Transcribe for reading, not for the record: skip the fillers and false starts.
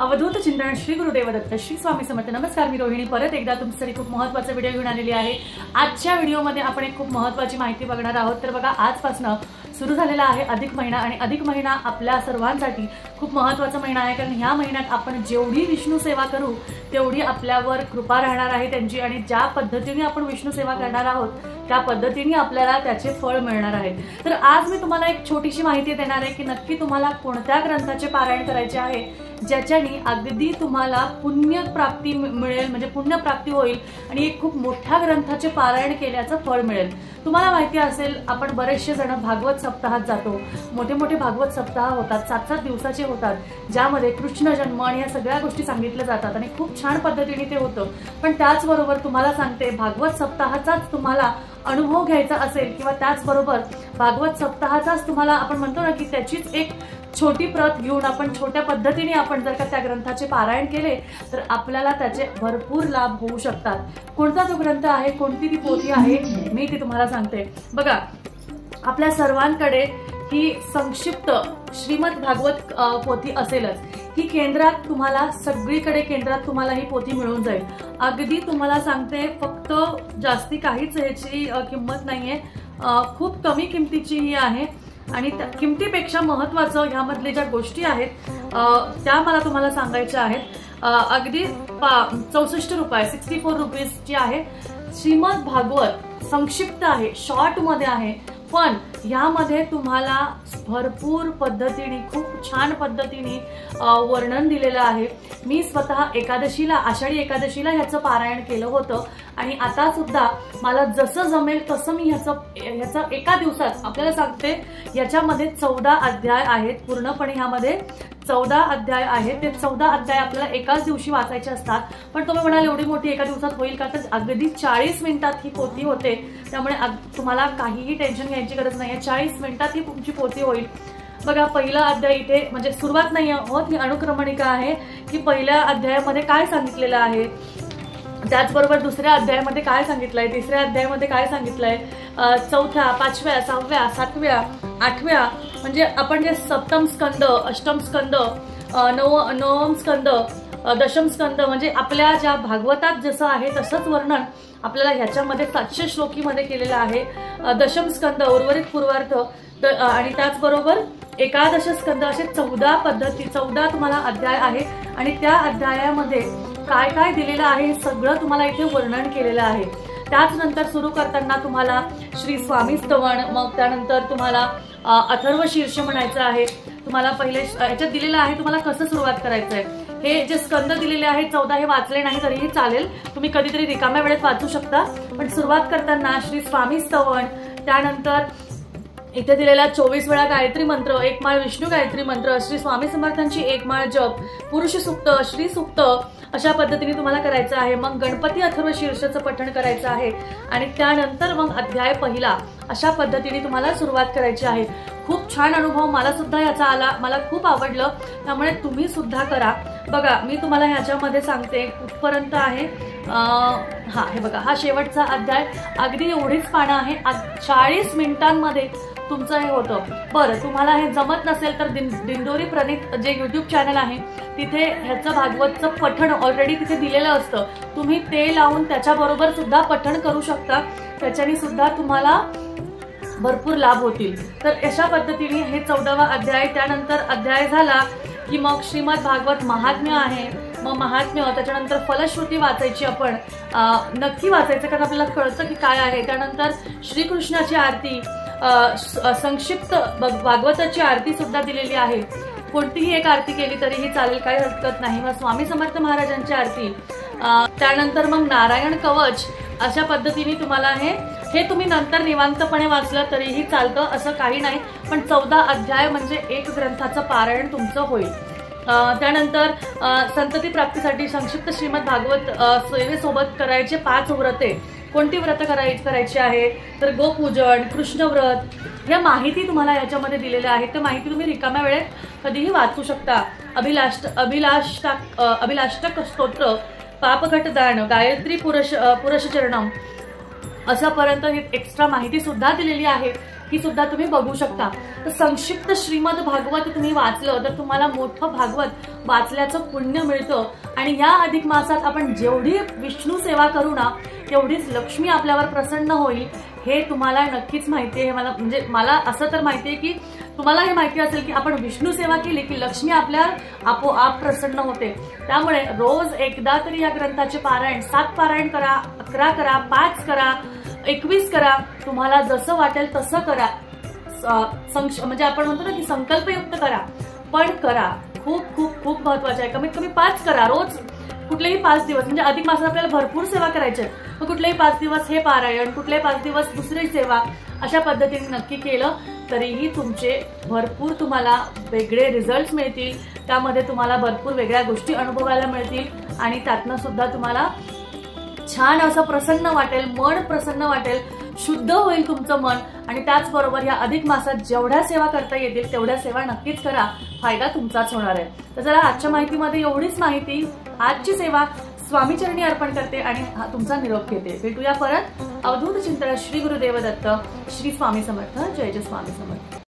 अवधूत चिंतन श्री गुरुदेव दत्त श्री स्वामी समर्थ। नमस्कार, मी रोहिणी परत एकदा तुमच्यासाठी खूप महत्त्वाचा व्हिडिओ घेऊन आलेली आहे। आजच्या व्हिडिओमध्ये आपण एक खूप महत्त्वाची माहिती बघणार आहोत। तर बघा, आजपासून सुरू झालेला आहे अधिक महिना आणि अधिक महिना आपल्या सर्वांसाठी खूप महत्त्वाचा महिना आहे, कारण ह्या महिन्यात आपण जेवढी विष्णू सेवा करू तेवढी आपल्यावर कृपा राहणार आहे त्यांची, आणि ज्या पद्धतीने आपण विष्णू सेवा करणार आहोत त्या पद्धतीने आपल्याला त्याचे फळ मिळणार आहे। तर आज मी तुम्हाला एक छोटीशी माहिती देणार आहे की नक्की तुम्हाला कोणत्या ग्रंथाचे पारायण करायचे आहे ज्याच्याने अगदी तुम्हाला पुण्य प्राप्ती मिळेल, म्हणजे पुण्य प्राप्ती होईल आणि एक खूप मोठ्या ग्रंथाचे पारायण केल्याचं फळ मिळेल। तुम्हाला माहिती असेल, आपण बरेचसे जण भागवत सप्ताहात जातो, मोठे मोठे भागवत सप्ताह होतात, 7-7 दिवसाचे होतात, ज्यामध्ये कृष्ण जन्म आणि या सगळ्या गोष्टी सांगितल्या जातात आणि खूप छान पद्धतीने ते होतं। पण त्याचबरोबर तुम्हाला सांगते, भागवत सप्ताहाचाच तुम्हाला अनुभव घ्यायचा असेल किंवा त्याचबरोबर भागवत सप्ताहाचाच तुम्हाला आपण म्हणतो ना की त्याचीच एक छोटी प्रत घेऊन आपण छोट्या पद्धतीने आपण जर का त्या ग्रंथाचे पारायण केले तर आपल्याला त्याचे भरपूर लाभ होऊ शकतात। कोणता तो ग्रंथ आहे, कोणती ती पोथी आहे, मी ती तुम्हाला सांगते। बघा, आपल्या सर्वांकडे ही संक्षिप्त श्रीमद भागवत पोथी असेलच। ही केंद्रात तुम्हाला सगळीकडे केंद्रात तुम्हाला ही पोथी मिळून जाईल। अगदी तुम्हाला सांगते, फक्त जास्ती काहीच ह्याची किंमत नाहीये, खूप कमी किमतीची ही आहे आणि त्या किमतीपेक्षा महत्त्वाचं ह्यामधले ज्या गोष्टी आहेत त्या मला तुम्हाला सांगायच्या आहेत। अगदी 64 रुपये 64 रुपीजची आहे। श्रीमद भागवत संक्षिप्त आहे, शॉर्ट मध्ये आहे, पण यामध्ये तुम्हाला भरपूर पद्धतीने खूप छान पद्धतीने वर्णन दिलेलं आहे। मी स्वतः एकादशीला, आषाढी एकादशीला ह्याचं पारायण केलं होतं आणि आता सुद्धा मला जसं जमेल तसं मी ह्याचं एका दिवसात आपल्याला सांगते। याच्यामध्ये 14 अध्याय आहेत, पूर्णपणे ह्यामध्ये 14 अध्याय आहेत। ते 14 अध्याय आपल्याला एकाच दिवशी वाचायचे असतात। पण तुम्ही म्हणाल एवढी मोठी एका दिवसात होईल का? तर अगदी 40 मिनिटात ही पोथी होते, त्यामुळे तुम्हाला काहीही टेन्शन घ्यायची गरज नाही। 40 मिनिटात ही तुमची पोथी होईल। बघा, पहिला अध्याय इथे म्हणजे सुरुवात नाही होत, ही अनुक्रमणिका आहे की पहिल्या अध्यायामध्ये काय सांगितलेलं आहे, त्याचबरोबर दुसऱ्या अध्यायामध्ये काय सांगितलंय, तिसऱ्या अध्यायामध्ये काय सांगितलंय, चौथ्या, 5व्या, 6व्या, 7व्या, 8व्या, म्हणजे आपण जे सप्तम स्कंद, अष्टम स्कंद, नवम स्कंद, दशम स्कंद, म्हणजे आपल्या ज्या भागवतात जसं आहे तसंच वर्णन आपल्याला ह्याच्यामध्ये 700 श्लोकीमध्ये केलेलं आहे। दशम स्कंद, उर्वरित पूर्वार्थ आणि त्याचबरोबर एकादश स्कंद, असे 14 तुम्हाला अध्याय आहे आणि त्या अध्यायामध्ये काय काय दिलेलं आहे हे सगळं तुम्हाला इथे वर्णन केलेलं आहे। त्याचनंतर सुरू करताना तुम्हाला श्री स्वामी स्तवन, मग त्यानंतर तुम्हाला अथर्व शीर्ष म्हणायचं आहे। तुम्हाला पहिले याच्यात दिलेलं आहे तुम्हाला कसं सुरुवात करायचं आहे। हे जे स्कंद दिलेले आहेत 14 हे वाचले नाही तरीही चालेल, तुम्ही कधीतरी रिकाम्या वेळेत वाचू शकता। पण सुरुवात करताना श्री स्वामी स्तवन, त्यानंतर इथे दिलेला 24 वेळा गायत्री मंत्र, 1 माळ विष्णू गायत्री मंत्र, श्री स्वामी समर्थांची 1 माळ जप, पुरुष सूक्त, श्री सूक्त, अशा पद्धतीने तुम्हाला करायचं आहे। मग गणपती अथर्व शीर्षचं पठण करायचं आहे आणि त्यानंतर मग अध्याय पहिला, अशा पद्धतीने तुम्हाला सुरुवात करायची आहे। खूप छान अनुभव मला सुद्धा याचा आला, मला खूप आवडलं, त्यामुळे तुम्ही सुद्धा करा। बघा, मी तुम्हाला ह्याच्यामध्ये सांगते कुठपर्यंत आहे। हे बघा, हा शेवटचा अध्याय, अगदी एवढीच पानं आहे, 40 मिनिटांमध्ये तुमचं हे होतं। बरं, तुम्हाला हे जमत नसेल तर दिंडोरी प्रणित जे YouTube चॅनल आहे तिथे ह्याचं भागवतचं पठण ऑलरेडी तिथे दिलेलं असतं, तुम्ही ते लावून त्याच्याबरोबर सुद्धा पठण करू शकता, त्याच्याने सुद्धा तुम्हाला भरपूर लाभ होतील। तर अशा पद्धतीने हे 14वा अध्याय, त्यानंतर अध्याय झाला की मग श्रीमद भागवत महात्म्य आहे। मग महात्म्य, त्याच्यानंतर फलश्रुती वाचायची, आपण नक्की वाचायचं कारण आपल्याला कळतं की काय आहे। त्यानंतर श्रीकृष्णाची आरती, संक्षिप्त भागवताची आरती सुद्धा दिलेली आहे, कोणतीही एक आरती केली तरीही चालेल, काही हरकत नाही। मग स्वामी समर्थ महाराजांची आरती, त्यानंतर मग नारायण कवच, अशा पद्धतीने तुम्हाला हे तुम्ही नंतर निवांतपणे वाचलं तरीही चालतं, असं काही नाही। पण 14 अध्याय म्हणजे एक ग्रंथाचं पारायण तुमचं होईल। त्यानंतर संतती प्राप्तीसाठी संक्षिप्त श्रीमद भागवत सेवेसोबत करायचे 5 व्रते। कोणती व्रत करायची आहे तर गोपूजन, कृष्ण व्रत, या माहिती तुम्हाला याच्यामध्ये दिलेल्या आहेत। त्या माहिती तुम्ही रिकाम्या वेळेत कधीही वाचू शकता। अभिलाष्टक स्तोत्र, पापघट दान, गायत्री पुरुषचरणम, असापर्यंत ही एक्स्ट्रा माहिती सुद्धा दिलेली आहे। ही सुद्धा तुम्ही बघू शकता। तर संक्षिप्त श्रीमद भागवत तुम्ही वाचलं तर तुम्हाला मोठं भागवत वाचल्याचं पुण्य मिळतं आणि या अधिक मासात आपण जेवढी विष्णू सेवा करू ना तेवढीच लक्ष्मी आपल्यावर प्रसन्न होईल हे तुम्हाला नक्कीच माहिती आहे। मला असं तर माहिती आहे की तुम्हाला हे माहिती असेल की आपण विष्णू सेवा केली की लक्ष्मी आपल्यावर आपोआप प्रसन्न होते। त्यामुळे रोज एकदा तरी या ग्रंथाचे पारायण 7 पारायण करा, 11 करा, 5 करा, 21 करा, तुम्हाला जसं वाटेल तसं करा। म्हणजे आपण म्हणतो ना की संकल्पयुक्त करा, पण करा। खूप खूप खूप महत्वाचं आहे। कमीत कमी 5 करा रोज, कुठलेही 5 दिवस। म्हणजे अधिक मासात आपल्याला भरपूर सेवा करायची आहे, मग कुठलेही 5 दिवस हे पारायण, कुठलेही 5 दिवस दुसरी सेवा, अशा पद्धतीने नक्की केलं तरीही तुमचे भरपूर तुम्हाला वेगळे रिझल्ट मिळतील। त्यामध्ये तुम्हाला भरपूर वेगळ्या गोष्टी अनुभवायला मिळतील आणि त्यातनं सुद्धा तुम्हाला छान असं प्रसन्न वाटेल, मन प्रसन्न वाटेल, शुद्ध होईल तुमचं मन। आणि त्याचबरोबर या अधिक मासात जेवढ्या सेवा करता येतील तेवढ्या सेवा नक्कीच करा, फायदा तुमचाच होणार आहे। तर जरा आजच्या माहितीमध्ये एवढीच माहिती। आजची सेवा स्वामीचरणी अर्पण करते आणि तुमचा निरोप घेते। भेटूया परत। अवधूत चिंतन। श्री गुरुदेव दत्त। श्री स्वामी समर्थ। जय जय स्वामी समर्थ।